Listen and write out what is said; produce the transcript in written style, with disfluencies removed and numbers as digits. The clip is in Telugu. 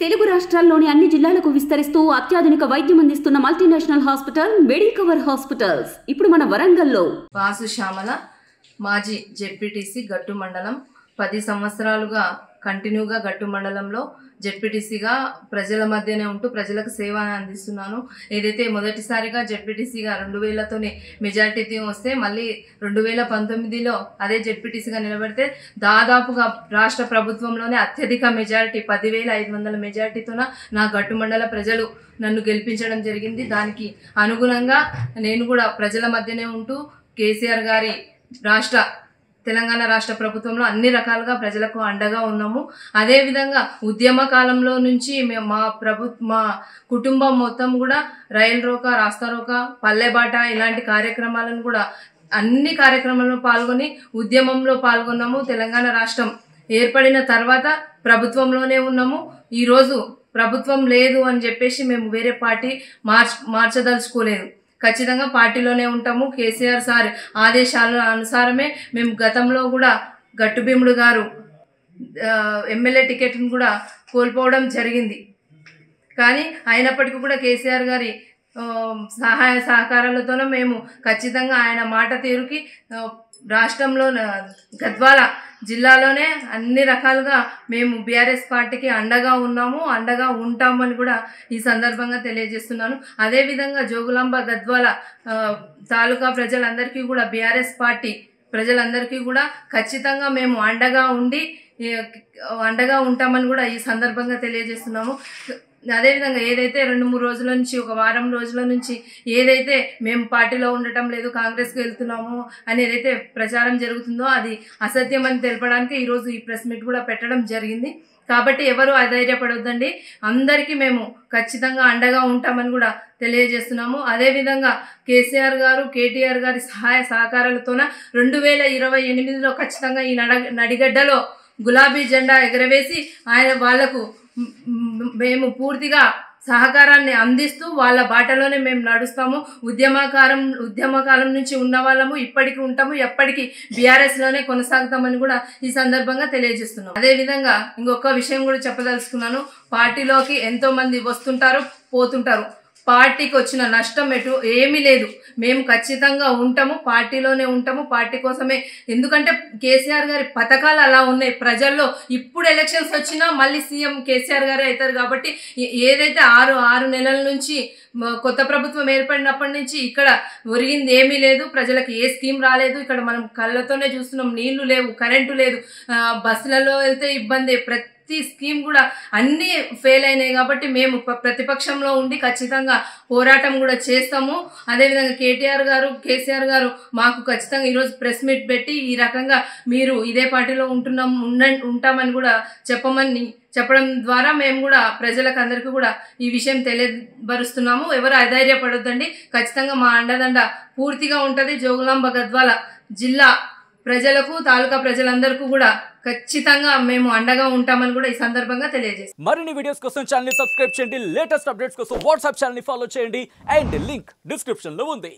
తెలుగు రాష్ట్రాల్లోని అన్ని జిల్లాలకు విస్తరిస్తూ అత్యాధునిక వైద్యం అందిస్తున్న మల్టీనేషనల్ హాస్పిటల్ మెడికవర్ హాస్పిటల్స్ ఇప్పుడు మన వరంగల్లో. వాసు శ్యామల మాజీ జెడ్పీటీసీ గట్టు మండలం 10 సంవత్సరాలుగా కంటిన్యూగా గట్టు మండలంలో జెడ్పీటీసీగా ప్రజల మధ్యనే ఉంటూ ప్రజలకు సేవ అందిస్తున్నాను. ఏదైతే మొదటిసారిగా జెడ్పీటీసీగా 2000తోనే మెజార్టీతో వస్తే మళ్ళీ 2019లో అదే జెడ్పీటీసీగా నిలబడితే దాదాపుగా రాష్ట్ర ప్రభుత్వంలోనే అత్యధిక మెజారిటీ 10,500 మెజారిటీతోన నా గట్టు మండల ప్రజలు నన్ను గెలిపించడం జరిగింది. దానికి అనుగుణంగా నేను కూడా ప్రజల మధ్యనే ఉంటూ కేసీఆర్ గారి తెలంగాణ రాష్ట్ర ప్రభుత్వంలో అన్ని రకాలుగా ప్రజలకు అండగా ఉన్నాము. అదేవిధంగా ఉద్యమ కాలంలో నుంచి మా కుటుంబం మొత్తం కూడా రైలు రోక, రాస్తా రోక, పల్లెబాట ఇలాంటి కార్యక్రమాలను కూడా అన్ని కార్యక్రమాల్లో పాల్గొని ఉద్యమంలో పాల్గొన్నాము. తెలంగాణ రాష్ట్రం ఏర్పడిన తర్వాత ప్రభుత్వంలోనే ఉన్నాము. ఈరోజు ప్రభుత్వం లేదు అని చెప్పేసి మేము వేరే పార్టీ మార్చదలుచుకోలేదు. ఖచ్చితంగా పార్టీలోనే ఉంటాము. కేసీఆర్ సార్ ఆదేశాల అనుసారమే మేము గతంలో కూడా గట్టు భీముడు గారు ఎమ్మెల్యే టికెట్ను కూడా కోల్పోవడం జరిగింది. కానీ అయినప్పటికీ కూడా కేసీఆర్ గారి సహాయ సహకారాలతోనే మేము ఖచ్చితంగా ఆయన మాట తీరుకి రాష్ట్రంలో గద్వాల జిల్లాలోనే అన్ని రకాలుగా మేము బీఆర్ఎస్ పార్టీకి అండగా ఉన్నాము, అండగా ఉంటామని కూడా ఈ సందర్భంగా తెలియజేస్తున్నాను. అదేవిధంగా జోగులాంబ గద్వాల తాలూకా ప్రజలందరికీ కూడా బీఆర్ఎస్ పార్టీ ప్రజలందరికీ కూడా ఖచ్చితంగా మేము అండగా ఉంటామని కూడా ఈ సందర్భంగా తెలియజేస్తున్నాము. అదేవిధంగా ఏదైతే 2-3 రోజుల నుంచి ఒక వారం రోజుల నుంచి ఏదైతే మేము పార్టీలో ఉండటం లేదు, కాంగ్రెస్కి వెళ్తున్నాము అని ఏదైతే ప్రచారం జరుగుతుందో అది అసత్యం అని తెలపడానికి ఈరోజు ఈ ప్రెస్ మీట్ కూడా పెట్టడం జరిగింది. కాబట్టి ఎవరు అధైర్యపడొద్దండి, అందరికీ మేము ఖచ్చితంగా అండగా ఉంటామని కూడా తెలియజేస్తున్నాము. అదేవిధంగా కేసీఆర్ గారు, కేటీఆర్ గారి సహాయ సహకారాలతోన 2028లో ఖచ్చితంగా ఈ నడిగడ్డలో గులాబీ జెండా ఎగరవేసి వాళ్లకు మేము పూర్తిగా సహకారాన్ని అందిస్తూ వాళ్ళ బాటలోనే మేము నడుస్తాము. ఉద్యమకాలం నుంచి ఉన్న వాళ్ళము, ఇప్పటికీ ఉంటాము, ఎప్పటికీ బీఆర్ఎస్లోనే కొనసాగుతామని కూడా ఈ సందర్భంగా తెలియజేస్తున్నాం. అదేవిధంగా ఇంకొక విషయం కూడా చెప్పదలుచుకున్నాను. పార్టీలోకి ఎంతో మంది వస్తుంటారు, పోతుంటారు. పార్టీకి వచ్చిన నష్టం ఏమీ లేదు. మేము ఖచ్చితంగా ఉంటాము, పార్టీలోనే ఉంటాము, పార్టీ కోసమే. ఎందుకంటే కేసీఆర్ గారి పథకాలు అలా ఉన్నాయి ప్రజల్లో. ఇప్పుడు ఎలక్షన్స్ వచ్చినా మళ్ళీ సీఎం కేసీఆర్ గారే అవుతారు. కాబట్టి ఏదైతే 6 నెలల నుంచి కొత్త ప్రభుత్వం ఏర్పడినప్పటి నుంచి ఇక్కడ ఒరిగింది ఏమీ లేదు. ప్రజలకు ఏ స్కీమ్ రాలేదు. ఇక్కడ మనం కళ్ళతోనే చూస్తున్నాం, నీళ్లు లేవు, కరెంటు లేదు, బస్సులలో వెళ్తే ఇబ్బంది, ప్రతి స్కీమ్ కూడా అన్నీ ఫెయిల్ అయినాయి. కాబట్టి మేము ప్రతిపక్షంలో ఉండి ఖచ్చితంగా పోరాటం కూడా చేస్తాము. అదేవిధంగా కేసీఆర్ గారు మాకు ఖచ్చితంగా ఈరోజు ప్రెస్ మీట్ పెట్టి ఈ రకంగా మీరు ఇదే పార్టీలో ఉంటామని కూడా చెప్పడం ద్వారా మేము కూడా ప్రజలకు అందరికీ కూడా ఈ విషయం తెలియబరుస్తున్నాము. ఎవరు అధైర్యపడొద్దండి, ఖచ్చితంగా మా అండదండ పూర్తిగా ఉంటుంది. జోగులాంబ గద్వాల జిల్లా ప్రజలకు, తాలూకా ప్రజలందరికీ కూడా ఖచ్చితంగా మేము అండగా ఉంటామని కూడా ఈ సందర్భంగా తెలియజేస్తాం. మరిన్ని వీడియోస్ కోసం ఛానల్ ని సబ్స్క్రైబ్ చేయండి, లేటెస్ట్ అప్డేట్స్ కోసం వాట్సాప్ ఛానల్ ని ఫాలో చేయండి అండ్ లింక్ డిస్క్రిప్షన్ లో ఉంది.